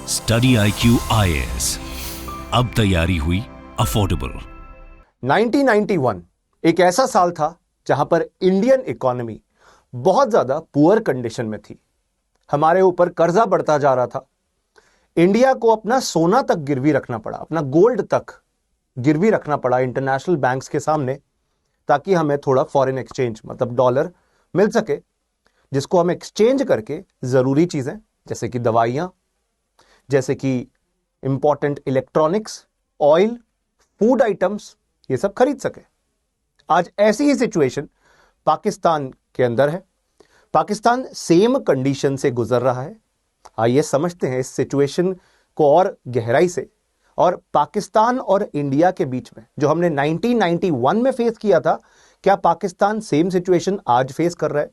Study IQ IAS, अब तैयारी हुई अफोर्डेबल। 1991 एक ऐसा साल था जहां पर इंडियन इकोनॉमी बहुत ज्यादा पुअर कंडीशन में थी। हमारे ऊपर कर्जा बढ़ता जा रहा था। इंडिया को अपना सोना तक गिरवी रखना पड़ा, अपना गोल्ड तक गिरवी रखना पड़ा इंटरनेशनल बैंक्स के सामने, ताकि हमें थोड़ा फॉरेन एक्सचेंज मतलब डॉलर मिल सके, जिसको हम एक्सचेंज करके जरूरी चीजें जैसे कि दवाइयां, जैसे कि important electronics, oil, food items, ये सब खरीद सके। आज ऐसी ही सिचुएशन पाकिस्तान के अंदर है। पाकिस्तान सेम कंडीशन से गुजर रहा है। आइए समझते हैं इस सिचुएशन को और गहराई से, और पाकिस्तान और इंडिया के बीच में जो हमने 1991 में फेस किया था, क्या पाकिस्तान सेम सिचुएशन आज फेस कर रहा है?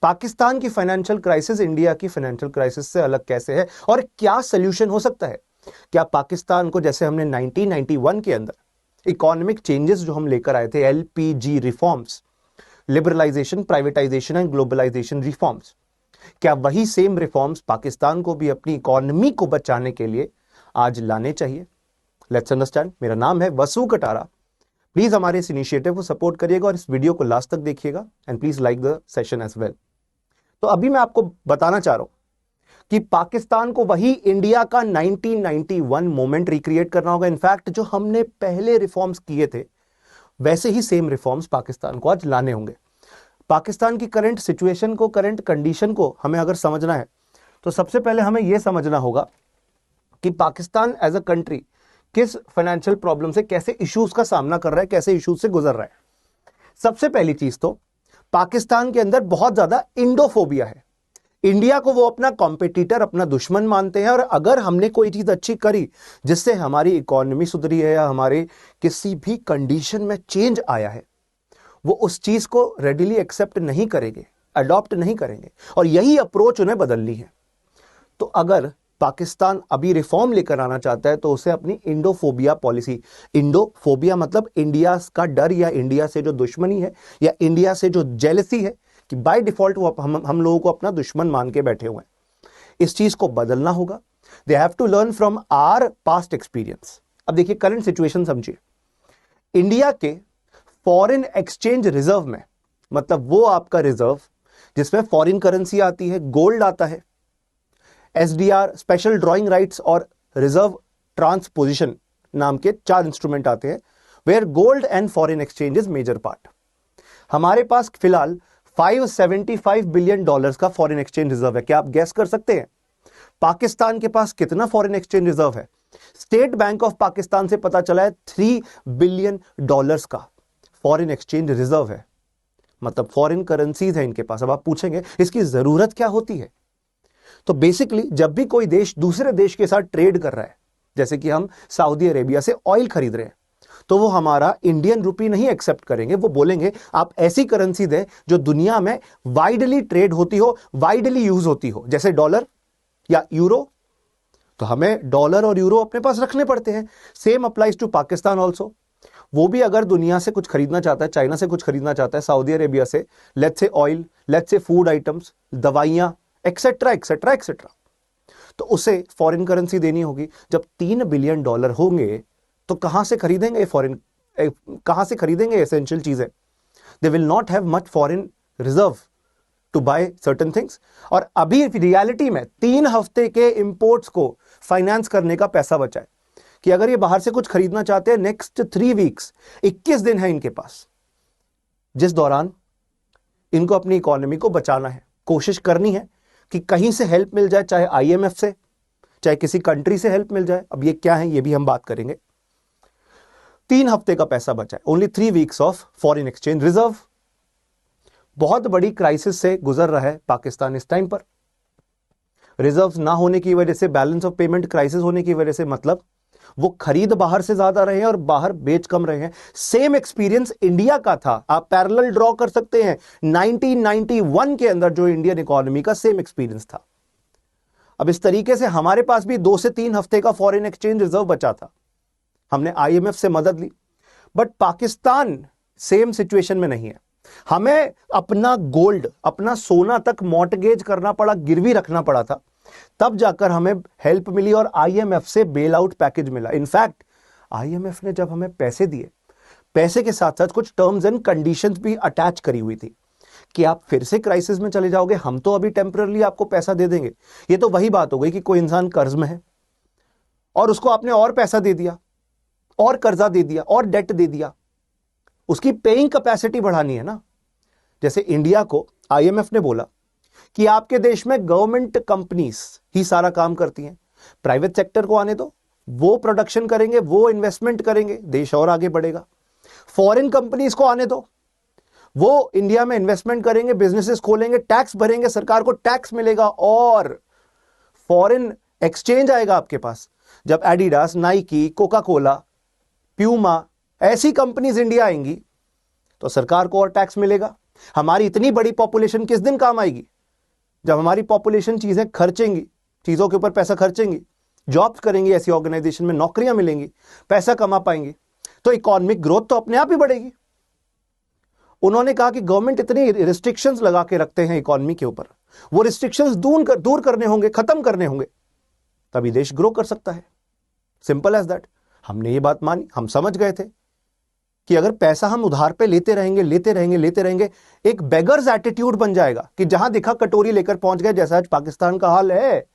पाकिस्तान की फाइनेंशियल क्राइसिस इंडिया की फाइनेंशियल क्राइसिस से अलग कैसे है और क्या सोल्यूशन हो सकता है? क्या पाकिस्तान को, जैसे हमने 1991 के अंदर इकोनॉमिक चेंजेस जो हम लेकर आए थे, LPG reforms, liberalisation, privatisation and globalisation reforms, क्या वही सेम रिफॉर्म्स पाकिस्तान को भी अपनी इकोनॉमी को बचाने के लिए आज लाने चाहिए? Let's understand. मेरा नाम है वसु कटारा। प्लीज हमारे इस इनिशिएटिव को सपोर्ट करिएगा और इस वीडियो को लास्ट तक देखिएगा and please like the session as well. तो अभी मैं आपको बताना चाह रहा हूं कि पाकिस्तान को वही इंडिया का 1991 मोमेंट रिक्रिएट करना होगा। इनफैक्ट जो हमने पहले रिफॉर्म्स किए थे वैसे ही सेम रिफॉर्म्स पाकिस्तान को आज लाने होंगे। पाकिस्तान की करंट सिचुएशन को, करंट कंडीशन को हमें अगर समझना है तो सबसे पहले हमें यह समझना होगा कि पाकिस्तान एज अ कंट्री किस फाइनेंशियल प्रॉब्लम से, कैसे इश्यूज का सामना कर रहा है, कैसे इश्यूज से गुजर रहा है। सबसे पहली चीज तो पाकिस्तान के अंदर बहुत ज्यादा इंडोफोबिया है। इंडिया को वो अपना कॉम्पिटिटर, अपना दुश्मन मानते हैं, और अगर हमने कोई चीज अच्छी करी जिससे हमारी इकोनॉमी सुधरी है या हमारे किसी भी कंडीशन में चेंज आया है, वो उस चीज को रेडिली एक्सेप्ट नहीं करेंगे, अडॉप्ट नहीं करेंगे, और यही अप्रोच उन्हें बदलनी है। तो अगर पाकिस्तान अभी रिफॉर्म लेकर आना चाहता है तो उसे अपनी इंडोफोबिया पॉलिसी, इंडोफोबिया मतलब इंडिया का डर या इंडिया से जो दुश्मनी है या इंडिया से जो जेलसी है कि बाय डिफॉल्ट वो हम लोगों को अपना दुश्मन मान के बैठे हुए हैं, इस चीज को बदलना होगा। They have to learn from our past experience. अब देखिए करंट सिचुएशन समझिए। इंडिया के फॉरेन एक्सचेंज रिजर्व में, मतलब वो आपका रिजर्व जिसमें फॉरेन करेंसी आती है, गोल्ड आता है, SDR स्पेशल ड्रॉइंग राइट्स और रिजर्व ट्रांसपोजिशन नाम के 4 इंस्ट्रूमेंट आते हैं, where gold and foreign exchange is major part. हमारे पास फिलहाल $575 बिलियन का फॉरेन एक्सचेंज रिजर्व है। क्या आप गैस कर सकते हैं पाकिस्तान के पास कितना फॉरेन एक्सचेंज रिजर्व है? स्टेट बैंक ऑफ पाकिस्तान से पता चला है $3 बिलियन का फॉरेन एक्सचेंज रिजर्व है, मतलब फॉरेन करेंसीज है इनके पास। अब आप पूछेंगे इसकी जरूरत क्या होती है? तो बेसिकली जब भी कोई देश दूसरे देश के साथ ट्रेड कर रहा है, जैसे कि हम सऊदी अरेबिया से ऑयल खरीद रहे हैं, तो वो हमारा इंडियन रुपी नहीं एक्सेप्ट करेंगे। वो बोलेंगे आप ऐसी करेंसी दें जो दुनिया में वाइडली ट्रेड होती हो, वाइडली यूज होती हो, जैसे डॉलर या यूरो। तो हमें डॉलर और यूरो अपने पास रखने पड़ते हैं। Same applies to Pakistan also. वो भी अगर दुनिया से कुछ खरीदना चाहता है, चाइना से कुछ खरीदना चाहता है, सऊदी अरेबिया से, let's say oil, let's say food items, दवाइयां, एक्सेट्रा एक्सेट्रा एक्सेट्रा, तो उसे फॉरेन करेंसी देनी होगी। जब $3 बिलियन होंगे तो कहां से खरीदेंगे फॉरेन, कहां से खरीदेंगे एसेंशियल चीजें? They will not have much foreign reserve to buy certain things. और अभी रियलिटी में 3 हफ्ते के इंपोर्ट्स को फाइनेंस करने का पैसा बचा है कि अगर ये बाहर से कुछ खरीदना चाहते हैं, नेक्स्ट 3 वीक्स 21 दिन है इनके पास, जिस दौरान इनको अपनी इकोनॉमी को बचाना है, कोशिश करनी है कि कहीं से हेल्प मिल जाए, चाहे IMF से, चाहे किसी कंट्री से हेल्प मिल जाए। अब ये क्या है ये भी हम बात करेंगे। 3 हफ्ते का पैसा बचा है, only 3 weeks of foreign exchange reserve. बहुत बड़ी क्राइसिस से गुजर रहा है पाकिस्तान इस टाइम पर। रिजर्व ना होने की वजह से, बैलेंस ऑफ पेमेंट क्राइसिस होने की वजह से, मतलब वो खरीद बाहर से ज्यादा रहे हैं और बाहर बेच कम रहे हैं। सेम एक्सपीरियंस इंडिया का था। आप पैरेलल ड्रॉ कर सकते हैं 1991 के अंदर जो इंडियन इकोनॉमी का सेम एक्सपीरियंस था। अब इस तरीके से हमारे पास भी 2 से 3 हफ्ते का फॉरेन एक्सचेंज रिजर्व बचा था। हमने IMF से मदद ली, बट पाकिस्तान सेम सिचुएशन में नहीं है। हमें अपना गोल्ड, अपना सोना तक मॉर्टगेज करना पड़ा, गिरवी रखना पड़ा था, तब जाकर हमें हेल्प मिली और आईएमएफ से बेल आउट पैकेज मिला। इनफैक्ट आईएमएफ ने जब हमें पैसे दिए, पैसे के साथ साथ कुछ टर्म्स एंड कंडीशंस भी अटैच करी हुई थी कि आप फिर से क्राइसिस में चले जाओगे, हम तो अभी टेम्पररी आपको पैसा दे देंगे। ये तो वही बात हो गई कि कोई इंसान कर्ज में है और उसको आपने और पैसा दे दिया और कर्जा दे दिया और डेट दे दिया, उसकी पेइंग कैपेसिटी बढ़ानी है ना। जैसे इंडिया को आईएमएफ ने बोला कि आपके देश में गवर्नमेंट कंपनीज ही सारा काम करती हैं, प्राइवेट सेक्टर को आने दो, वो प्रोडक्शन करेंगे, वो इन्वेस्टमेंट करेंगे, देश और आगे बढ़ेगा। फॉरेन कंपनीज को आने दो, वो इंडिया में इन्वेस्टमेंट करेंगे, बिजनेसेस खोलेंगे, टैक्स भरेंगे, सरकार को टैक्स मिलेगा और फॉरेन एक्सचेंज आएगा आपके पास। जब Adidas, Nike, Coca Cola, Puma ऐसी कंपनीज इंडिया आएंगी तो सरकार को और टैक्स मिलेगा। हमारी इतनी बड़ी पॉपुलेशन किस दिन काम आएगी? जब हमारी पॉपुलेशन चीजें खर्चेंगी, चीजों के ऊपर पैसा खर्चेंगी, जॉब्स करेंगी, ऐसी ऑर्गेनाइजेशन में नौकरियां मिलेंगी, पैसा कमा पाएंगे, तो इकोनॉमिक ग्रोथ तो अपने आप ही बढ़ेगी। उन्होंने कहा कि गवर्नमेंट इतनी रिस्ट्रिक्शंस लगा के रखते हैं इकोनॉमी के ऊपर, वो रिस्ट्रिक्शंस दूर करने होंगे, खत्म करने होंगे, तभी देश ग्रो कर सकता है। Simple as that. हमने ये बात मानी, हम समझ गए थे कि अगर पैसा हम उधार पे लेते रहेंगे, एक बेगर्स एटीट्यूड बन जाएगा कि जहां दिखा कटोरी लेकर पहुंच गए, जैसा आज पाकिस्तान का हाल है,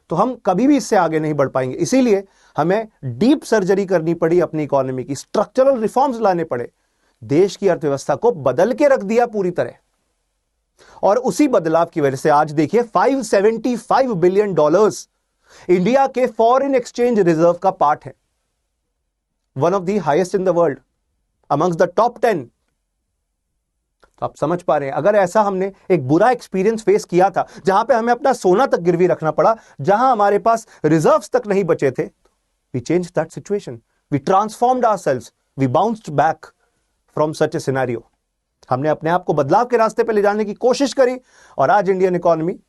तो हम कभी भी इससे आगे नहीं बढ़ पाएंगे। इसीलिए हमें डीप सर्जरी करनी पड़ी, अपनी इकोनॉमी की स्ट्रक्चरल रिफॉर्म्स लाने पड़े, देश की अर्थव्यवस्था को बदल के रख दिया पूरी तरह। और उसी बदलाव की वजह से आज देखिए $575 बिलियन इंडिया के फॉरेन एक्सचेंज रिजर्व का पार्ट है, one of the highest in the world, amongst the top 10। तो आप समझ पा रहे हैं, अगर ऐसा हमने एक बुरा एक्सपीरियंस फेस किया था, जहां पे हमें अपना सोना तक गिरवी रखना पड़ा, जहां हमारे पास रिजर्व्स तक नहीं बचे थे, we changed that situation, we transformed ourselves, we bounced back from such a scenario. हमने अपने आप को बदलाव के रास्ते पे ले जाने की कोशिश करी और आज इंडियन इकोनॉमी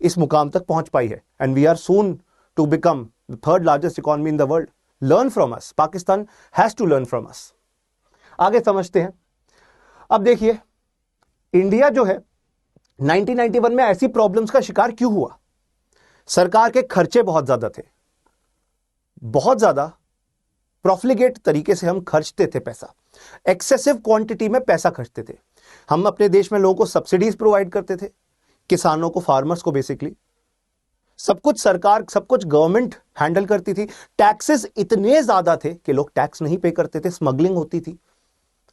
इस मुकाम तक पहुंच पाई है। And we are soon to become the third largest economy in the world. Learn from us, Pakistan has to learn from us. आगे समझते हैं। अब देखिए, इंडिया जो है 1991 में ऐसी प्रॉब्लम्स का शिकार क्यों हुआ? सरकार के खर्चे बहुत ज्यादा थे, बहुत ज्यादा प्रोफ्लिगेट तरीके से हम खर्चते थे पैसा, एक्सेसिव क्वांटिटी में पैसा खर्चते थे। हम अपने देश में लोगों को सब्सिडीज प्रोवाइड करते थे, किसानों को, फार्मर्स को, बेसिकली सब कुछ सरकार, सब कुछ गवर्नमेंट हैंडल करती थी। टैक्सेस इतने ज्यादा थे कि लोग टैक्स नहीं पे करते थे, स्मगलिंग होती थी,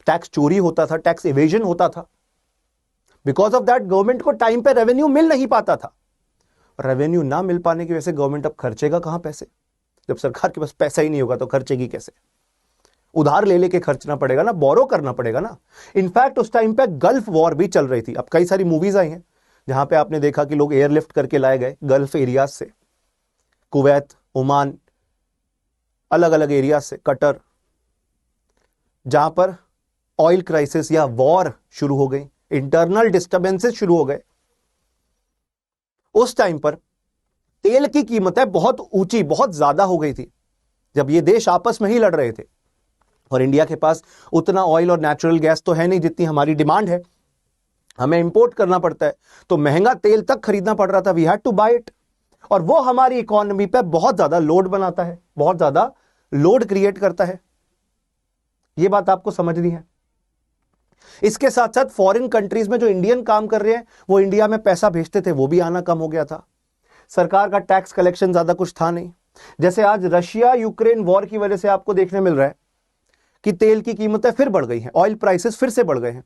टैक्स चोरी होता था, टैक्स इवेजन होता था। बिकॉज ऑफ दैट गवर्नमेंट को टाइम पे रेवेन्यू मिल नहीं पाता था। रेवेन्यू ना मिल पाने की वजह से गवर्नमेंट अब खर्चेगा कहां पैसे? जब सरकार के पास पैसा ही नहीं होगा तो खर्चेगी कैसे? उधार ले लेके खर्चना पड़ेगा ना, बोरो करना पड़ेगा ना। इनफैक्ट उस टाइम पे गल्फ वॉर भी चल रही थी। अब कई सारी मूवीज आई हैं जहां पे आपने देखा कि लोग एयरलिफ्ट करके लाए गए गल्फ एरियाज से, कुवैत, ओमान, अलग अलग एरिया से, कतर, जहां पर ऑयल क्राइसिस या वॉर शुरू हो गई, इंटरनल डिस्टर्बेंसेस शुरू हो गए। उस टाइम पर तेल की कीमतें बहुत ऊंची, बहुत ज्यादा हो गई थी, जब ये देश आपस में ही लड़ रहे थे। और इंडिया के पास उतना ऑयल और नेचुरल गैस तो है नहीं जितनी हमारी डिमांड है, हमें इंपोर्ट करना पड़ता है, तो महंगा तेल तक खरीदना पड़ रहा था। We had to buy it. और वो हमारी इकोनॉमी पे बहुत ज्यादा लोड बनाता है, बहुत ज्यादा लोड क्रिएट करता है। ये बात आपको समझनी है। इसके साथ साथ फॉरेन कंट्रीज में जो इंडियन काम कर रहे हैं, वो इंडिया में पैसा भेजते थे, वो भी आना कम हो गया था। सरकार का टैक्स कलेक्शन ज्यादा कुछ था नहीं। जैसे आज रशिया यूक्रेन वॉर की वजह से आपको देखने मिल रहा है कि तेल की कीमतें फिर बढ़ गई हैं, ऑयल प्राइसेस फिर से बढ़ गए हैं,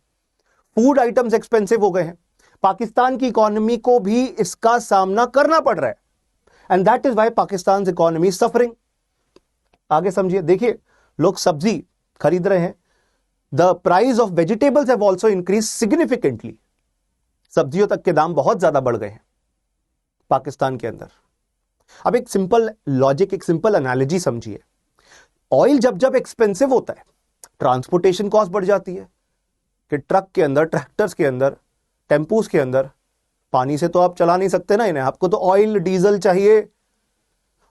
फूड आइटम्स एक्सपेंसिव हो गए हैं। पाकिस्तान की इकोनॉमी को भी इसका सामना करना पड़ रहा है, and that is why Pakistan economy is suffering. आगे समझिए, देखिए, लोग सब्जी खरीद रहे हैं, the price of vegetables have also increase significantly. सब्जियों तक के दाम बहुत ज्यादा बढ़ गए हैं पाकिस्तान के अंदर। अब एक सिंपल लॉजिक, एक सिंपल एनालॉजी समझिए। ऑयल जब जब एक्सपेंसिव होता है, ट्रांसपोर्टेशन कॉस्ट बढ़ जाती है कि ट्रक के अंदर, ट्रैक्टर्स के अंदर, टेम्पूस के अंदर पानी से तो आप चला नहीं सकते ना इन्हें, आपको तो ऑयल डीजल चाहिए।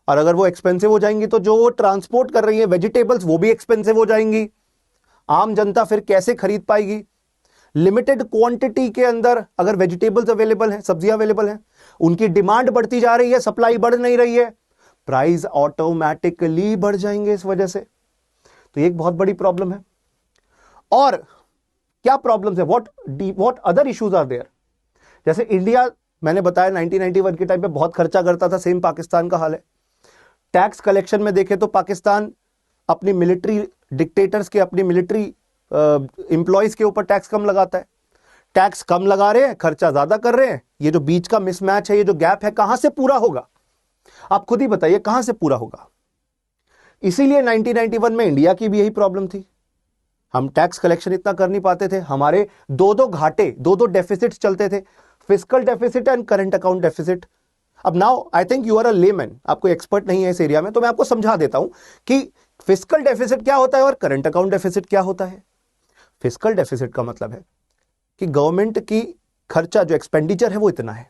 और अगर वो एक्सपेंसिव हो जाएंगी तो जो वो ट्रांसपोर्ट कर रही है वेजिटेबल्स, वो भी एक्सपेंसिव हो जाएंगी। आम जनता फिर कैसे खरीद पाएगी? लिमिटेड क्वांटिटी के अंदर अगर वेजिटेबल्स अवेलेबल हैं, सब्जियां अवेलेबल हैं, उनकी डिमांड बढ़ती जा रही है, सप्लाई बढ़ नहीं रही है, प्राइस ऑटोमेटिकली बढ़ जाएंगे इस वजह से। तो ये एक बहुत बड़ी प्रॉब्लम है। और क्या प्रॉब्लम्स है, what other issues are there? जैसे इंडिया, मैंने बताया 1991 के टाइम पे बहुत खर्चा करता था, सेम पाकिस्तान का हाल है। टैक्स कलेक्शन में देखें तो पाकिस्तान अपनी मिलिट्री डिक्टेटर्स के, अपनी मिलिट्री एम्प्लॉयज के ऊपर टैक्स कम लगाता है। टैक्स कम लगा रहे हैं, खर्चा ज्यादा कर रहे हैं। ये जो बीच का मिसमैच है, ये जो गैप है, कहां से पूरा होगा? आप खुद ही बताइए कहां से पूरा होगा। इसीलिए 1991 में इंडिया की भी यही प्रॉब्लम थी। हम टैक्स कलेक्शन इतना कर नहीं पाते थे, हमारे दो घाटे, दो डेफिसिट चलते थे, fiscal deficit and current account deficit. अब now I think you are a layman, आप कोई एक्सपर्ट नहीं है इस एरिया में, तो मैं आपको समझा देता हूं कि फिस्कल डेफिसिट क्या होता है और करंट अकाउंट डेफिसिट क्या होता है। फिस्कल डेफिसिट का मतलब है कि गवर्नमेंट की खर्चा, जो एक्सपेंडिचर है वो इतना है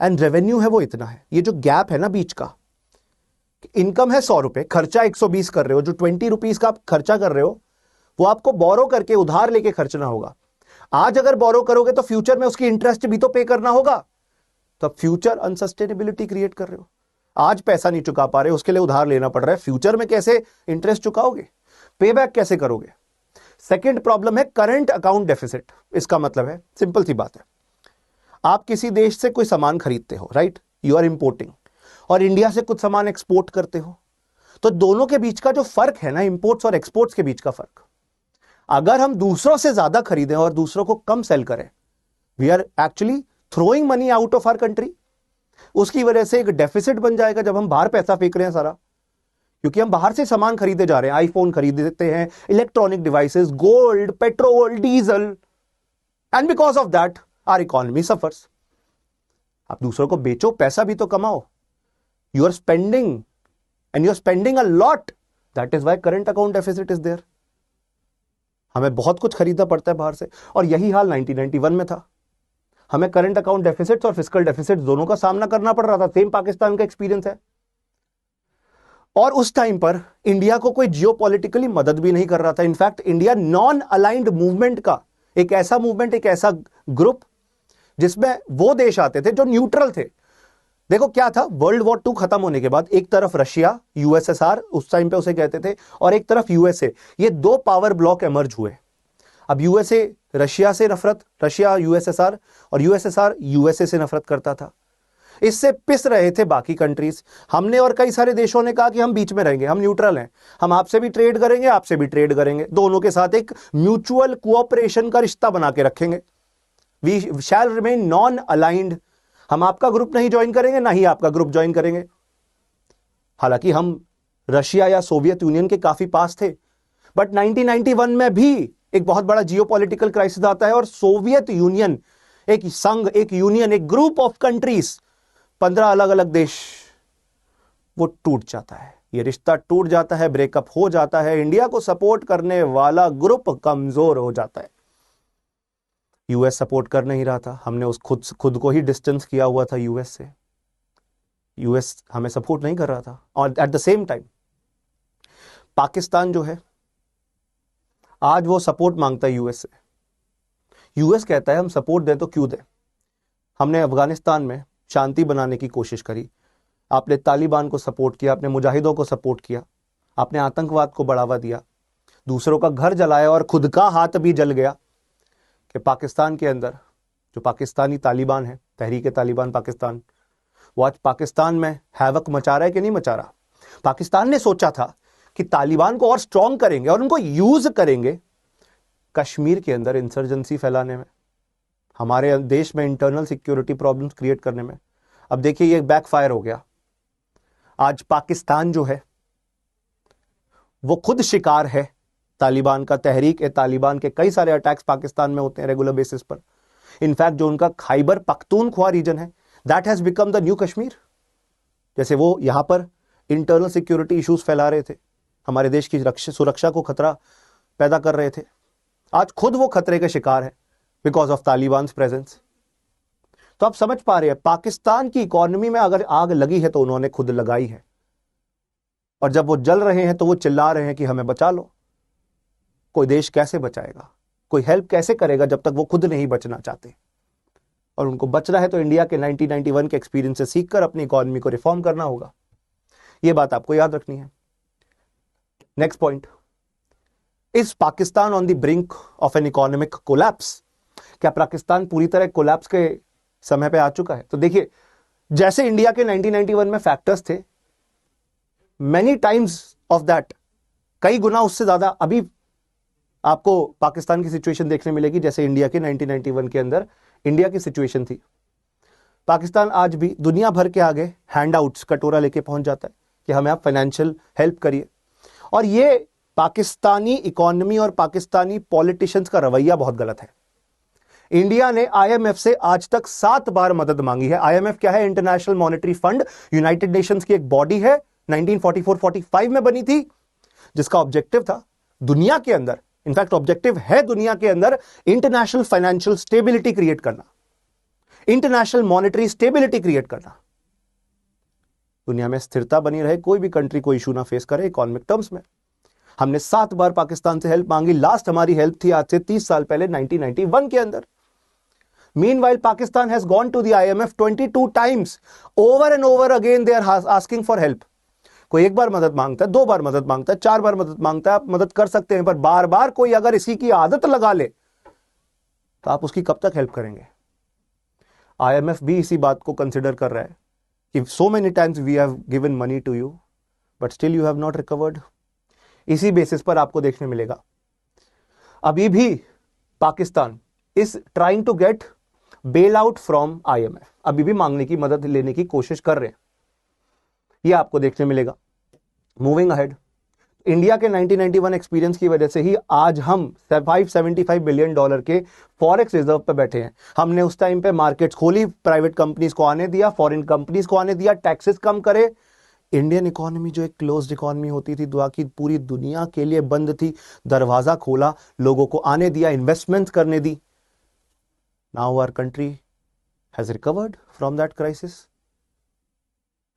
एंड रेवेन्यू है वो इतना है। ये जो गैप है ना बीच का, इनकम है 100 रुपए, खर्चा 120 कर रहे हो, जो 20 रुपीज का आप खर्चा कर रहे हो वो आपको बोरो करके, उधार लेके खर्चना होगा। आज अगर बोरो करोगे तो फ्यूचर में उसकी इंटरेस्ट भी तो पे करना होगा, तो आप फ्यूचर अनसस्टेनेबिलिटी क्रिएट कर रहे हो। आज पैसा नहीं चुका पा रहे, उसके लिए उधार लेना पड़ रहा है, फ्यूचर में कैसे इंटरेस्ट चुकाओगे, पे बैक कैसे करोगे? सेकेंड प्रॉब्लम है करंट अकाउंट डेफिसिट। इसका मतलब है, सिंपल सी बात है, आप किसी देश से कोई सामान खरीदते हो, राइट, यू आर इंपोर्टिंग, और इंडिया से कुछ सामान एक्सपोर्ट करते हो, तो दोनों के बीच का जो फर्क है ना, इंपोर्ट्स और एक्सपोर्ट्स के बीच का फर्क, अगर हम दूसरों से ज्यादा खरीदें और दूसरों को कम सेल करें, we are actually throwing money out of our country. उसकी वजह से एक डेफिसिट बन जाएगा जब हम बाहर पैसा फेंक रहे हैं सारा, क्योंकि हम बाहर से सामान खरीदे जा रहे हैं, आईफोन खरीदते हैं, electronic devices, gold, petrol, diesel, and because of that our economy suffers. आप दूसरों को बेचो, पैसा भी तो कमाओ। You are spending and you are spending a lot, that is why current account deficit is there. हमें बहुत कुछ खरीदना पड़ता है बाहर से, और यही हाल 1991 में था। हमें करंट अकाउंट डेफिसिट्स और फिस्कल डेफिसिट्स दोनों का सामना करना पड़ रहा था। सेम पाकिस्तान का एक्सपीरियंस है। और उस टाइम पर इंडिया को कोई जियोपॉलिटिकली मदद भी नहीं कर रहा था। In fact India non aligned movement का एक ऐसा मूवमेंट, एक ऐसा ग्रुप जिसमें वो देश आते थे जो न्यूट्रल थे। देखो क्या था, वर्ल्ड वॉर 2 खत्म होने के बाद एक तरफ रशिया, यूएसएसआर उस टाइम पे उसे कहते थे, और एक तरफ यूएसए, ये दो पावर ब्लॉक एमर्ज हुए। अब यूएसए रशिया से नफरत, रशिया यूएसएसआर, और यूएसएसआर यूएसए से नफरत करता था। इससे पिस रहे थे बाकी कंट्रीज। हमने और कई सारे देशों ने कहा कि हम बीच में रहेंगे, हम न्यूट्रल हैं, हम आपसे भी ट्रेड करेंगे, आपसे भी ट्रेड करेंगे, दोनों के साथ एक म्यूचुअल कोऑपरेशन का रिश्ता बना के रखेंगे। We shall remain non aligned. हम आपका ग्रुप नहीं ज्वाइन करेंगे, ना ही आपका ग्रुप ज्वाइन करेंगे। हालांकि हम रशिया या सोवियत यूनियन के काफी पास थे, बट 1991 में भी एक बहुत बड़ा जियोपॉलिटिकल क्राइसिस आता है, और सोवियत यूनियन, एक संघ, एक यूनियन, एक ग्रुप ऑफ कंट्रीज, 15 अलग अलग देश, वो टूट जाता है। ये रिश्ता टूट जाता है, ब्रेकअप हो जाता है। इंडिया को सपोर्ट करने वाला ग्रुप कमजोर हो जाता है। यूएस सपोर्ट कर नहीं रहा था, हमने उस खुद को ही डिस्टेंस किया हुआ था यूएस से। यूएस हमें सपोर्ट नहीं कर रहा था, और at the same time Pakistan जो है आज वो सपोर्ट मांगता है यूएस से। यूएस कहता है हम सपोर्ट दें तो क्यों दें। हमने अफगानिस्तान में शांति बनाने की कोशिश करी, आपने तालिबान को सपोर्ट किया, आपने मुजाहिदों को सपोर्ट किया, आपने आतंकवाद को बढ़ावा दिया, दूसरों का घर जलाया, और खुद का हाथ भी जल गया कि पाकिस्तान के अंदर जो पाकिस्तानी तालिबान है, तहरीक तालिबान पाकिस्तान, वो आज पाकिस्तान में हैवक मचा रहा है कि नहीं मचा रहा। पाकिस्तान ने सोचा था कि तालिबान को और स्ट्रॉन्ग करेंगे और उनको यूज करेंगे कश्मीर के अंदर इंसर्जेंसी फैलाने में, हमारे देश में इंटरनल सिक्योरिटी प्रॉब्लम्स क्रिएट करने में। अब देखिए ये बैकफायर हो गया। आज पाकिस्तान जो है वो खुद शिकार है तालिबान का। तहरीक ए तालिबान के कई सारे अटैक्स पाकिस्तान में होते हैं रेगुलर बेसिस पर। इनफैक्ट जो उनका खैबर पख्तूनख्वा रीजन है, that has become the new Kashmir. जैसे वो यहां पर इंटरनल सिक्योरिटी इश्यूज फैला रहे थे, हमारे देश की सुरक्षा को खतरा पैदा कर रहे थे, आज खुद वो खतरे के शिकार है बिकॉज ऑफ तालिबान प्रेजेंस। तो आप समझ पा रहे हैं, पाकिस्तान की इकोनॉमी में अगर आग लगी है तो उन्होंने खुद लगाई है, और जब वो जल रहे हैं तो वो चिल्ला रहे हैं कि हमें बचा लो। कोई देश कैसे बचाएगा, कोई हेल्प कैसे करेगा जब तक वो खुद नहीं बचना चाहते। और उनको बचना है तो इंडिया के 1991 के एक्सपीरियंस से सीखकर अपनी इकोनॉमी को रिफॉर्म करना होगा। यह बात आपको याद रखनी है। Next point, is Pakistan on the brink of an economic collapse? क्या पाकिस्तान पूरी तरह कोलैप्स के समय पे आ चुका है? तो देखिए, जैसे इंडिया के 1991 में फैक्टर्स थे, मेनी टाइम्स ऑफ दैट, कई गुना उससे ज्यादा अभी आपको पाकिस्तान की सिचुएशन देखने मिलेगी जैसे इंडिया के 1991 के अंदर इंडिया की सिचुएशन थी। पाकिस्तान आज भी दुनिया भर के आगे हैंडआउट्स कटोरा लेके पहुंच जाता है कि हमें आप फाइनेंशियल हेल्प करिए, और ये पाकिस्तानी इकोनॉमी और पाकिस्तानी पॉलिटिशियंस का रवैया बहुत गलत है। इंडिया ने आईएमएफ से आज तक 7 बार मदद मांगी है। आईएमएफ क्या है? International monetary fund, United Nations की एक बॉडी है, 1944-45 में बनी थी, जिसका ऑब्जेक्टिव था दुनिया के अंदर, इनफैक्ट ऑब्जेक्टिव है दुनिया के अंदर, इंटरनेशनल फाइनेंशियल स्टेबिलिटी क्रिएट करना, इंटरनेशनल मॉनेटरी स्टेबिलिटी क्रिएट करना, दुनिया में स्थिरता बनी रहे, कोई भी कंट्री कोई इशू ना फेस करे इकोनॉमिक टर्म्स में। हमने 7 बार पाकिस्तान से हेल्प मांगी। लास्ट हमारी हेल्प थी आज से 30 साल पहले 1991 के अंदर। Meanwhile, Pakistan has gone to the IMF 22 times. Over and over again, they are asking for help. कोई एक बार मदद मांगता है, 2 बार मदद मांगता है, 4 बार मदद मांगता है, आप मदद कर सकते हैं, पर बार बार कोई अगर इसी की आदत लगा ले तो आप उसकी कब तक हेल्प करेंगे? IMF भी इसी बात को कंसिडर कर रहा है कि so many times we have given money to you, but still you have not recovered. इसी बेसिस पर आपको देखने मिलेगा अभी भी Pakistan is trying to get bail out from IMF, अभी भी मांगने की, मदद लेने की कोशिश कर रहे हैं, यह आपको देखने मिलेगा। मूविंग अहेड, इंडिया के 1991 एक्सपीरियंस की वजह से ही आज हम $575 बिलियन के फॉरेक्स रिजर्व पे बैठे हैं। हमने उस टाइम पे मार्केट्स खोली, प्राइवेट कंपनीज को आने दिया, फॉरेन कंपनीज को आने दिया, टैक्सेस कम करे। इंडियन इकोनॉमी जो एक क्लोज्ड इकोनॉमी होती थी, दुआ की पूरी दुनिया के लिए बंद थी, दरवाजा खोला, लोगों को आने दिया, इन्वेस्टमेंट्स करने दी। Now our country has recovered from that crisis,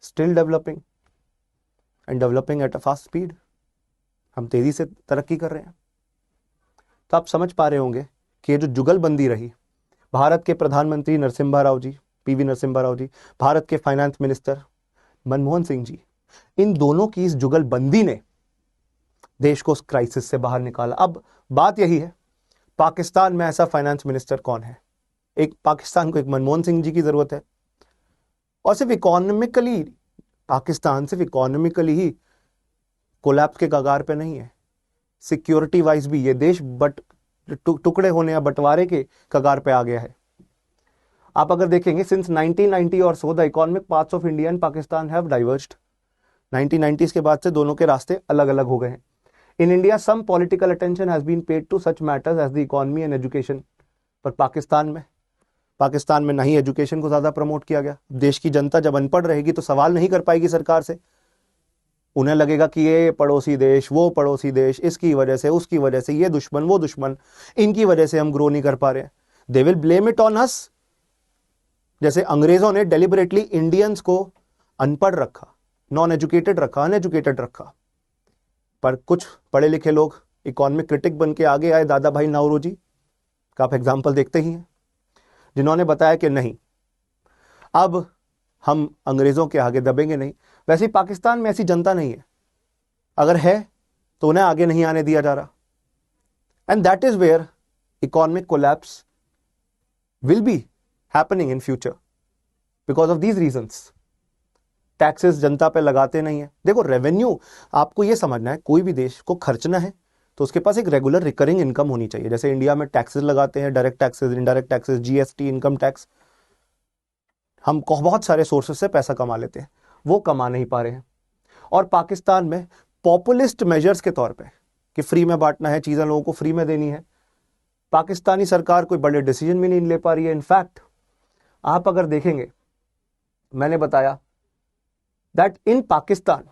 still developing and developing at a fast speed. हम तेजी से तरक्की कर रहे हैं। तो आप समझ पा रहे होंगे कि ये जो जुगलबंदी रही, भारत के प्रधानमंत्री नरसिम्हा राव जी, पीवी नरसिम्हा राव जी, भारत के फाइनेंस मिनिस्टर मनमोहन सिंह जी, इन दोनों की इस जुगलबंदी ने देश को उस क्राइसिस से बाहर निकाला। अब बात यही है, पाकिस्तान में ऐसा फाइनेंस मिनिस्टर कौन है? एक पाकिस्तान को एक मनमोहन सिंह जी की जरूरत है, और सिर्फ इकोनॉमिकली पाकिस्तान सिर्फ इकोनॉमिकली ही कोलैप्स के कगार पे नहीं है, सिक्योरिटी वाइज भी ये देश टुकड़े होने या बंटवारे के कगार पे आ गया है। आप अगर देखेंगे सिंस 1990 और so the economic parts of India and Pakistan have diverged. 1990s के बाद से दोनों के रास्ते अलग अलग हो गए हैं। In India some political attention has been paid to such matters as the economy and education, पर पाकिस्तान में नहीं एजुकेशन को ज्यादा प्रमोट किया गया। देश की जनता जब अनपढ़ रहेगी तो सवाल नहीं कर पाएगी सरकार से, उन्हें लगेगा कि ये पड़ोसी देश, वो पड़ोसी देश, इसकी वजह से, उसकी वजह से, ये दुश्मन, वो दुश्मन, इनकी वजह से हम ग्रो नहीं कर पा रहे हैं। They will blame it on us. जैसे अंग्रेजों ने डेलिबरेटली इंडियंस को अनपढ़ रखा, नॉन एजुकेटेड रखा, अनएजुकेटेड रखा, पर कुछ पढ़े लिखे लोग इकोनॉमिक क्रिटिक बन के आगे आए, दादा भाई नौरोजी का आप एग्जाम्पल देखते ही हैं, जिन्होंने बताया कि नहीं, अब हम अंग्रेजों के आगे दबेंगे नहीं। वैसे ही पाकिस्तान में ऐसी जनता नहीं है, अगर है तो उन्हें आगे नहीं आने दिया जा रहा, and that is where economic collapse will be happening in future because of these reasons. Taxes जनता पे लगाते नहीं है। देखो, रेवेन्यू आपको ये समझना है, कोई भी देश को खर्चना है तो उसके पास एक रेगुलर रिकरिंग इनकम होनी चाहिए। जैसे इंडिया में टैक्सेस लगाते हैं, direct taxes, indirect taxes, GST, income tax, हम बहुत सारे सोर्सेस से पैसा कमा लेते हैं, वो कमा नहीं पा रहे हैं। और पाकिस्तान में पॉपुलिस्ट मेजर्स के तौर पे कि फ्री में बांटना है, चीजें लोगों को फ्री में देनी है, पाकिस्तानी सरकार कोई बड़े डिसीजन भी नहीं ले पा रही है। इनफैक्ट आप अगर देखेंगे, मैंने बताया दैट इन पाकिस्तान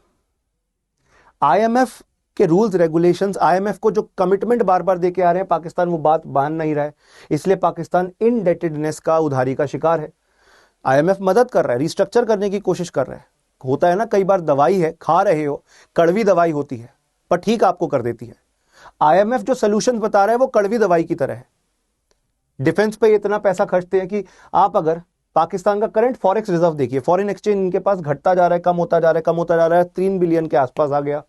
आईएमएफ के रूल्स रेगुलेशंस, आईएमएफ को जो कमिटमेंट बार बार देके आ रहे हैं, पाकिस्तान वो बात मान नहीं रहा है, इसलिए पाकिस्तान इनडेटेडनेस का, उधारी का शिकार है। आईएमएफ मदद कर रहा है, रिस्ट्रक्चर करने की कोशिश कर रहा है। होता है ना, कई बार दवाई है, खा रहे हो, कड़वी दवाई होती है पर ठीक आपको कर देती है। आईएमएफ जो सोल्यूशन बता रहा है वो कड़वी दवाई की तरह है, डिफेंस पे इतना पैसा खर्चते हैं कि आप अगर पाकिस्तान का करंट फॉरेक्स रिजर्व देखिए, फॉरेन एक्सचेंज इनके पास घटता जा रहा है, कम होता जा रहा है, कम होता जा रहा है, 3 बिलियन के आसपास आ गया।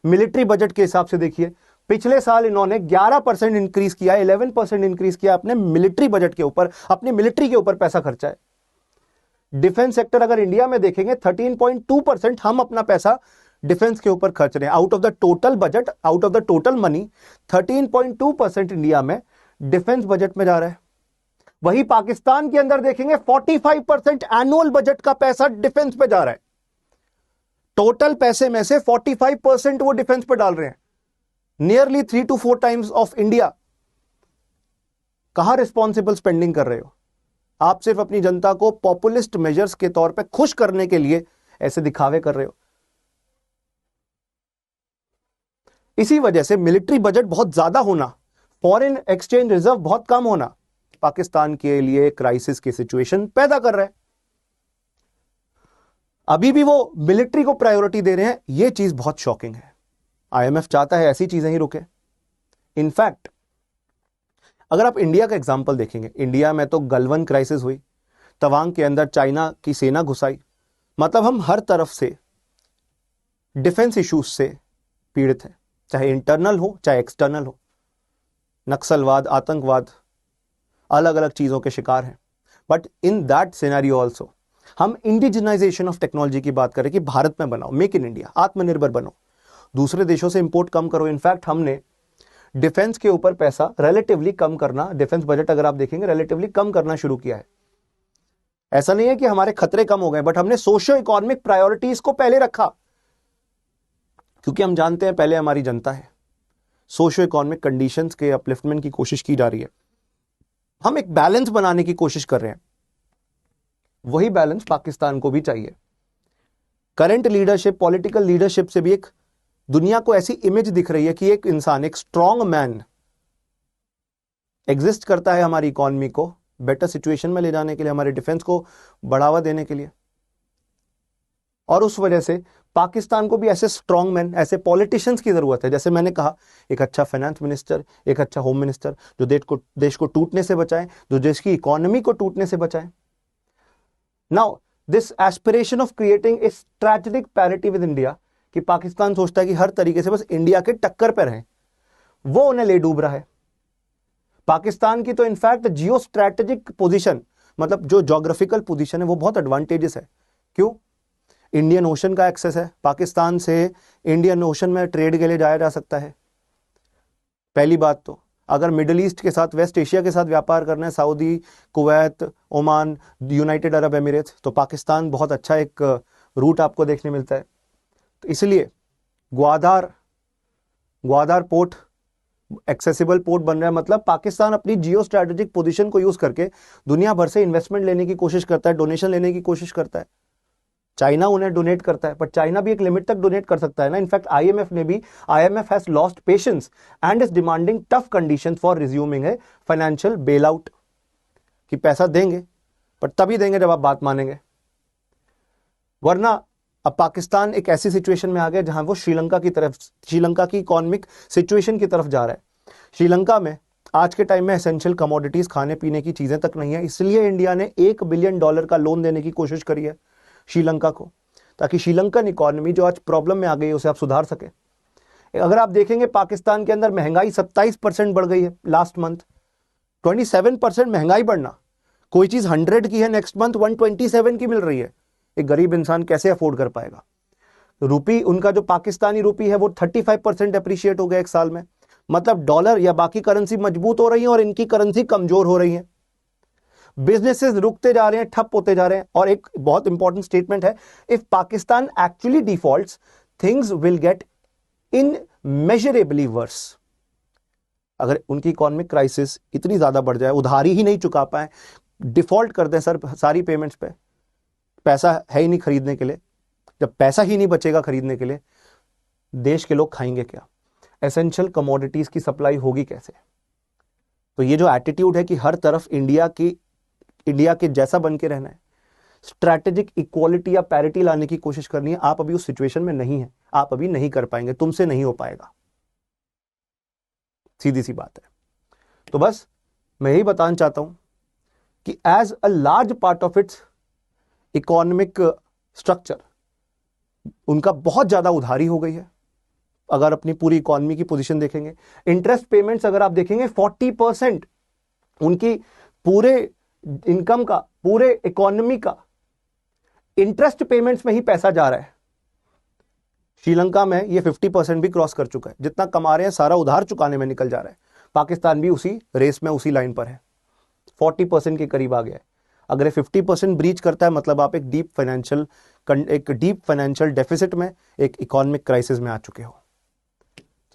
मिलिट्री बजट के हिसाब से देखिए, पिछले साल इन्होंने 11% इंक्रीज किया, 11% इंक्रीज किया अपने मिलिट्री बजट के ऊपर, अपने मिलिट्री के ऊपर पैसा खर्चा है। डिफेंस सेक्टर अगर इंडिया में देखेंगे 13.2% हम अपना पैसा डिफेंस के ऊपर खर्च रहे हैं। Out of the total budget, out of the total money 13.2% India में डिफेंस बजट में जा रहा है। वही पाकिस्तान के अंदर देखेंगे 45% एनुअल बजट का पैसा डिफेंस पे जा रहा है। टोटल पैसे में से 45% वो डिफेंस पे डाल रहे हैं, nearly 3 to 4 times of India. कहां रिस्पॉन्सिबल स्पेंडिंग कर रहे हो आप? सिर्फ अपनी जनता को पॉपुलिस्ट मेजर्स के तौर पे खुश करने के लिए ऐसे दिखावे कर रहे हो। इसी वजह से मिलिट्री बजट बहुत ज्यादा होना, फॉरेन एक्सचेंज रिजर्व बहुत कम होना पाकिस्तान के लिए क्राइसिस की सिचुएशन पैदा कर रहा है। अभी भी वो मिलिट्री को प्रायोरिटी दे रहे हैं, यह चीज बहुत शॉकिंग है। आईएमएफ चाहता है ऐसी चीजें ही रुके। इनफैक्ट अगर आप इंडिया का एग्जांपल देखेंगे, इंडिया में तो गलवान क्राइसिस हुई, तवांग के अंदर चाइना की सेना घुसाई, मतलब हम हर तरफ से डिफेंस इश्यूज से पीड़ित हैं, चाहे इंटरनल हो चाहे एक्सटर्नल हो। नक्सलवाद, आतंकवाद, अलग अलग चीजों के शिकार हैं। But in that scenario also हम इंडिजिनाइजेशन ऑफ टेक्नोलॉजी की बात करें कि भारत में बनाओ, मेक इन इंडिया, आत्मनिर्भर बनो, दूसरे देशों से इंपोर्ट कम करो। इनफैक्ट हमने डिफेंस के ऊपर पैसा रिलेटिवली कम करना, डिफेंस बजट अगर आप देखेंगे रिलेटिवली कम करना शुरू किया है। ऐसा नहीं है कि हमारे खतरे कम हो गए, बट हमने सोशियो इकोनॉमिक प्रायोरिटीज को पहले रखा, क्योंकि हम जानते हैं पहले हमारी जनता है। सोशियो इकोनॉमिक कंडीशंस के अपलिफ्टमेंट की कोशिश की जा रही है, हम एक बैलेंस बनाने की कोशिश कर रहे हैं। वही बैलेंस पाकिस्तान को भी चाहिए। करंट लीडरशिप, पॉलिटिकल लीडरशिप से भी एक दुनिया को ऐसी इमेज दिख रही है कि एक इंसान, एक स्ट्रॉन्ग मैन एग्जिस्ट करता है हमारी इकोनॉमी को बेटर सिचुएशन में ले जाने के लिए, हमारे डिफेंस को बढ़ावा देने के लिए। और उस वजह से पाकिस्तान को भी ऐसे स्ट्रॉन्ग मैन, ऐसे पॉलिटिशियंस की जरूरत है। जैसे मैंने कहा, एक अच्छा फाइनेंस मिनिस्टर, एक अच्छा होम मिनिस्टर, जो देश को टूटने से बचाए, जो देश की इकोनॉमी को टूटने से बचाए। Now this aspiration of creating a strategic parity with India, कि पाकिस्तान सोचता है कि हर तरीके से बस इंडिया के टक्कर पर रहे, वो उन्हें ले डूब रहा है। पाकिस्तान की तो इनफैक्ट जियो स्ट्रैटेजिक पोजीशन, मतलब जो ज्योग्राफिकल पोजीशन है, वो बहुत एडवांटेजेस है। क्यों? इंडियन ओशन का एक्सेस है, पाकिस्तान से इंडियन ओशन में ट्रेड के लिए जाया जा सकता है। पहली बात तो अगर मिडिल ईस्ट के साथ, वेस्ट एशिया के साथ व्यापार करना है, Saudi, Kuwait, Oman, United Arab Emirates, तो पाकिस्तान बहुत अच्छा एक रूट आपको देखने मिलता है। तो इसलिए ग्वादर पोर्ट एक्सेसिबल पोर्ट बन रहा है। मतलब पाकिस्तान अपनी जियो स्ट्रैटेजिक पोजीशन को यूज करके दुनिया भर से इन्वेस्टमेंट लेने की कोशिश करता है, डोनेशन लेने की कोशिश करता है। चाइना उन्हें डोनेट करता है, पर चाइना भी एक लिमिट तक डोनेट कर सकता है ना। In fact IMF has lost patience and is demanding tough conditions for resuming a financial bail out, कि पैसा देंगे पर तभी देंगे जब आप बात मानेंगे, वरना अब पाकिस्तान एक ऐसी सिचुएशन में आ गया जहां वो श्रीलंका की इकोनॉमिक सिचुएशन की तरफ जा रहा है। श्रीलंका में आज के टाइम में एसेंशियल कमोडिटीज, खाने पीने की चीजें तक नहीं है, इसलिए इंडिया ने $1 बिलियन का लोन देने की कोशिश करी है श्रीलंका को, ताकि श्रीलंकन इकोनॉमी जो आज प्रॉब्लम में आ गई है उसे आप सुधार सके। अगर आप देखेंगे पाकिस्तान के अंदर महंगाई 27% बढ़ गई है लास्ट मंथ, 27% महंगाई बढ़ना। कोई चीज 100 की है, नेक्स्ट मंथ 127 की मिल रही है। एक गरीब इंसान कैसे अफोर्ड कर पाएगा? रूपी, उनका जो पाकिस्तानी रूपी है वो 35% अप्रिशिएट हो गया एक साल में। मतलब डॉलर या बाकी करेंसी मजबूत हो रही है और इनकी करेंसी कमजोर हो रही है। बिजनेसेस रुकते जा रहे हैं, ठप होते जा रहे हैं। और एक बहुत इंपॉर्टेंट स्टेटमेंट है, if Pakistan actually defaults things will get immeasurably worse. अगर उनकी इकोनॉमिक क्राइसिस इतनी ज्यादा बढ़ जाए, उधारी ही नहीं चुका पाए, डिफॉल्ट कर दें सर सारी पेमेंट्स पे, पैसा है ही नहीं खरीदने के लिए, जब पैसा ही नहीं बचेगा खरीदने के लिए, देश के लोग खाएंगे क्या? एसेंशियल कमोडिटीज की सप्लाई होगी कैसे? तो ये जो एटीट्यूड है कि हर तरफ इंडिया के जैसा बन के रहना है, स्ट्रैटेजिक इक्वालिटी या पैरिटी लाने की कोशिश करनी है, आप अभी उस सिचुएशन में नहीं है, आप अभी नहीं कर पाएंगे, तुमसे नहीं हो पाएगा, सीधी सी बात है। तो बस मैं यही बताना चाहता हूं कि as a large part of its economic structure उनका बहुत ज्यादा उधारी हो गई है। अगर अपनी पूरी इकोनॉमी की पोजीशन देखेंगे, इंटरेस्ट पेमेंट्स अगर आप देखेंगे 40% उनकी पूरे इनकम का, पूरे इकोनॉमी का इंटरेस्ट पेमेंट्स में ही पैसा जा रहा है। श्रीलंका में ये 50% भी क्रॉस कर चुका है। जितना कमा रहे हैं सारा उधार चुकाने में निकल जा रहा है। पाकिस्तान भी उसी रेस में, उसी लाइन पर है, 40% के करीब आ गया है। अगर 50% ब्रीच करता है मतलब आप एक डीप फाइनेंशियल डेफिसिट में, एक इकोनॉमिक क्राइसिस में आ चुके हो।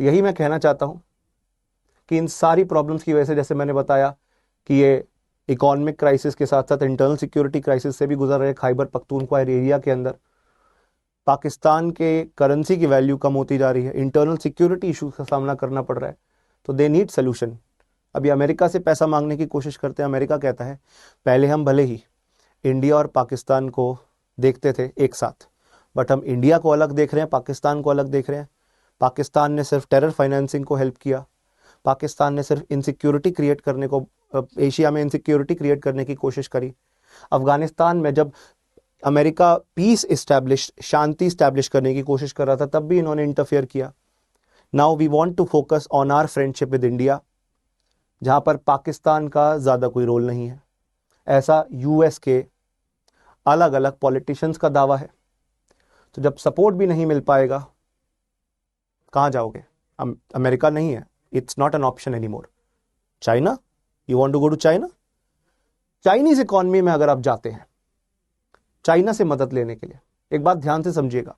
तो यही मैं कहना चाहता हूं कि इन सारी प्रॉब्लम्स की वजह से, जैसे मैंने बताया कि ये इकोनॉमिक क्राइसिस के साथ साथ इंटरनल सिक्योरिटी क्राइसिस से भी गुजर रहे। खैबर पख्तूनख्वा एरिया के अंदर पाकिस्तान के करेंसी की वैल्यू कम होती जा रही है, इंटरनल सिक्योरिटी इशूज का सामना करना पड़ रहा है। तो दे नीड सोल्यूशन। अभी अमेरिका से पैसा मांगने की कोशिश करते हैं। अमेरिका कहता है पहले हम भले ही इंडिया और पाकिस्तान को देखते थे एक साथ, बट हम इंडिया को अलग देख रहे हैं, पाकिस्तान को अलग देख रहे हैं। पाकिस्तान ने सिर्फ टेरर फाइनेंसिंग को हेल्प किया, पाकिस्तान ने सिर्फ इनसिक्योरिटी क्रिएट करने को, एशिया में इनसिक्योरिटी क्रिएट करने की कोशिश करी। अफगानिस्तान में जब अमेरिका पीस इस्टेब्लिश, शांति स्टैब्लिश करने की कोशिश कर रहा था, तब भी इन्होंने इंटरफेयर किया। Now we want to focus on our friendship with India, जहां पर पाकिस्तान का ज्यादा कोई रोल नहीं है। ऐसा यूएस के अलग अलग पॉलिटिशियंस का दावा है। तो जब सपोर्ट भी नहीं मिल पाएगा, कहां जाओगे? अमेरिका नहीं है, it's not an option any more. China, you want to go to China? Chinese economy में अगर आप जाते हैं चाइना से मदद लेने के लिए, एक बात ध्यान से समझिएगा,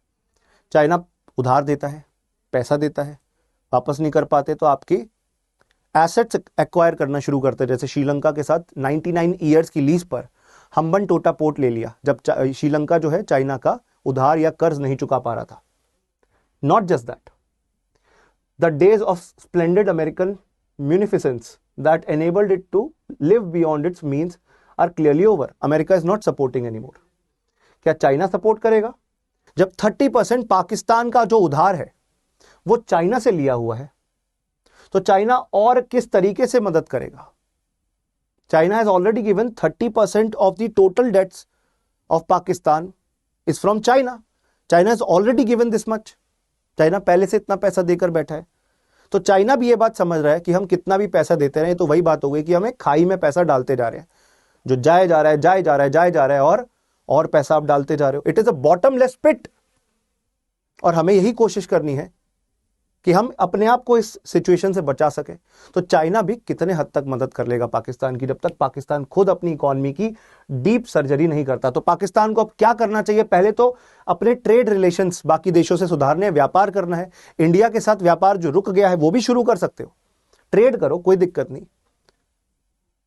चाइना उधार देता है, पैसा देता है, वापस नहीं कर पाते तो आपकी एसेट्स एक्वायर करना शुरू करते हैं। जैसे श्रीलंका के साथ 99 ईयर्स की लीज पर हम्बन टोटा पोर्ट ले लिया, जब श्रीलंका जो है चाइना का उधार या कर्ज नहीं चुका पा रहा था। Not just that, the days of splendid American munificence that enabled it to live beyond its means are clearly over. America is not supporting anymore. क्या चाइना सपोर्ट करेगा? जब 30% पाकिस्तान का जो उधार है वो चाइना से लिया हुआ है, तो चाइना और किस तरीके से मदद करेगा? China has already given 30% of the total debts of Pakistan is from China. China has already given this much. China पहले से इतना पैसा देकर बैठा है। तो चाइना भी ये बात समझ रहा है कि हम कितना भी पैसा देते रहे तो वही बात हो गई कि हमें खाई में पैसा डालते जा रहे हैं, जो जाए जा रहा है और पैसा आप डालते जा रहे हो। इट इज अ बॉटमलेस पिट। और हमें यही कोशिश करनी है कि हम अपने आप को इस सिचुएशन से बचा सके। तो चाइना भी कितने हद तक मदद कर लेगा पाकिस्तान की, जब तक पाकिस्तान खुद अपनी इकोनॉमी की डीप सर्जरी नहीं करता। तो पाकिस्तान को अब क्या करना चाहिए? पहले तो अपने ट्रेड रिलेशंस बाकी देशों से सुधारने, व्यापार करना है। इंडिया के साथ व्यापार जो रुक गया है वो भी शुरू कर सकते हो, ट्रेड करो, कोई दिक्कत नहीं।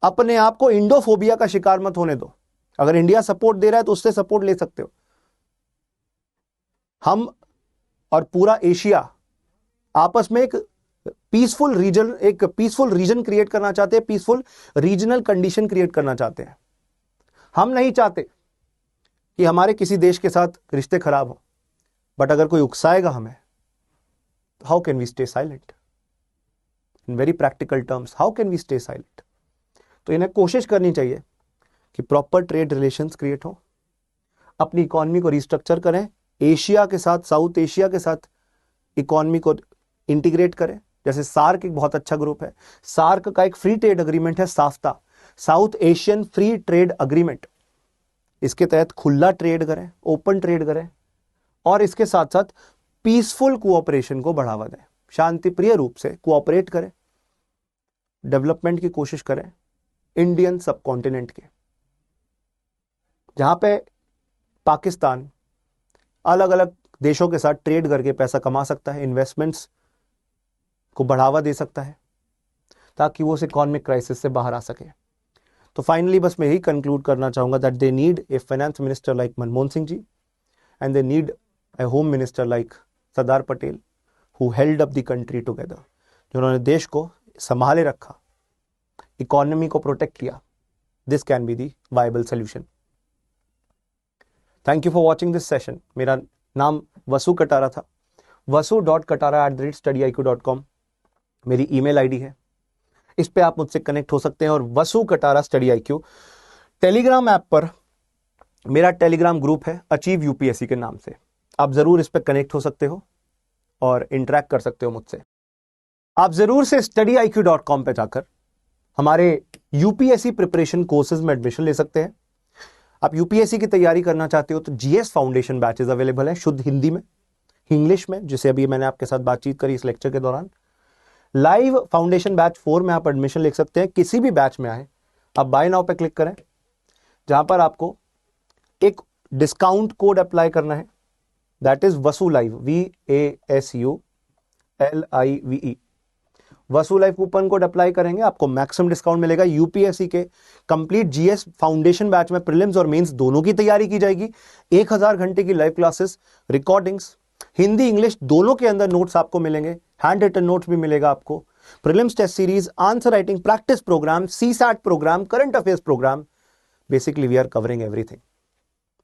अपने आप को इंडोफोबिया का शिकार मत होने दो। अगर इंडिया सपोर्ट दे रहा है तो उससे सपोर्ट ले सकते हो। हम और पूरा एशिया आपस में एक पीसफुल रीजन क्रिएट करना चाहते हैं, पीसफुल रीजनल कंडीशन क्रिएट करना चाहते हैं। हम नहीं चाहते कि हमारे किसी देश के साथ रिश्ते खराब हो, बट अगर कोई उकसाएगा हमें, how can we stay silent? In very practical terms, how can we stay silent? तो इन्हें कोशिश करनी चाहिए कि प्रॉपर ट्रेड रिलेशंस क्रिएट हो, अपनी इकोनॉमी को रिस्ट्रक्चर करें, एशिया के साथ, साउथ एशिया के साथ इकोनॉमी को इंटीग्रेट करें। जैसे सार्क एक बहुत अच्छा ग्रुप है, सार्क का एक फ्री ट्रेड अग्रीमेंट है SAFTA, South Asian Free trade Agreement. इसके तहत खुला ट्रेड करें, ओपन ट्रेड करें, और इसके साथ साथ पीसफुल कोऑपरेशन को बढ़ावा दें, शांतिप्रिय रूप से कोऑपरेट करें, डेवलपमेंट की कोशिश करें इंडियन सबकॉन्टिनेंट के, जहां पे पाकिस्तान अलग अलग देशों के साथ ट्रेड करके पैसा कमा सकता है, इन्वेस्टमेंट्स को बढ़ावा दे सकता है, ताकि वो उस इकोनॉमिक क्राइसिस से बाहर आ सके। तो फाइनली बस मैं यही कंक्लूड करना चाहूंगा that they need a finance minister like Manmohan Singh ji, and they need a home minister like Sardar Patel, who held up the country together, जिन्होंने देश को संभाले रखा, इकोनॉमी को प्रोटेक्ट किया। This can be the viable solution. Thank you for watching this session. मेरा नाम वसु कटारा था, wasu.katara@studyIQ.com मेरी ईमेल आईडी है। इस पे आप मुझसे कनेक्ट हो सकते हैं। और Vasu Katara Study IQ Telegram app पर मेरा टेलीग्राम ग्रुप है अचीव यूपीएससी के नाम से, आप जरूर इस पे कनेक्ट हो सकते हो और इंटरेक्ट कर सकते हो मुझसे। आप जरूर से studyIQ.com पे जाकर हमारे यूपीएससी प्रिपरेशन कोर्सेज में एडमिशन ले सकते हैं। आप यूपीएससी की तैयारी करना चाहते हो तो जीएस फाउंडेशन बैचेस अवेलेबल है, शुद्ध हिंदी में, इंग्लिश में, जिसे अभी मैंने आपके साथ बातचीत करी इस लेक्चर के दौरान। लाइव फाउंडेशन बैच 4 में आप एडमिशन ले सकते हैं। किसी भी बैच में आए आप बाय नाउ पे क्लिक करें, जहां पर आपको एक डिस्काउंट कोड अप्लाई करना है, that is Vasu live, VASULIVE। Vasu live coupon code apply करेंगे, आपको मैक्सिमम डिस्काउंट मिलेगा। यूपीएससी के कंप्लीट जीएस फाउंडेशन बैच में प्रीलिम्स और मेंस दोनों की तैयारी की जाएगी। 1000 घंटे की live classes, recordings, Hindi English दोनों के अंदर नोट्स आपको मिलेंगे, हैंड रिटन नोट्स भी मिलेगा आपको, prelims test series, answer writing practice programme, CSAT programme, current affairs programme. Basically we are covering everything,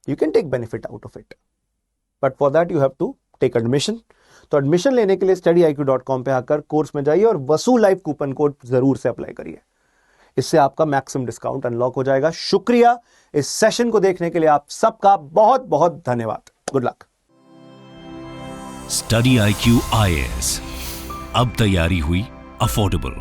you can take benefit out of it, but for that you have to take admission. तो admission लेने के लिए studyIQ.com पे आकर course में जाइए और वसु live coupon code जरूर से अप्लाई करिए, इससे आपका मैक्सिमम डिस्काउंट अनलॉक हो जाएगा। शुक्रिया इस सेशन को देखने के लिए, आप सबका बहुत बहुत धन्यवाद। Good luck. Study IQ IAS, अब तैयारी हुई अफोर्डेबल।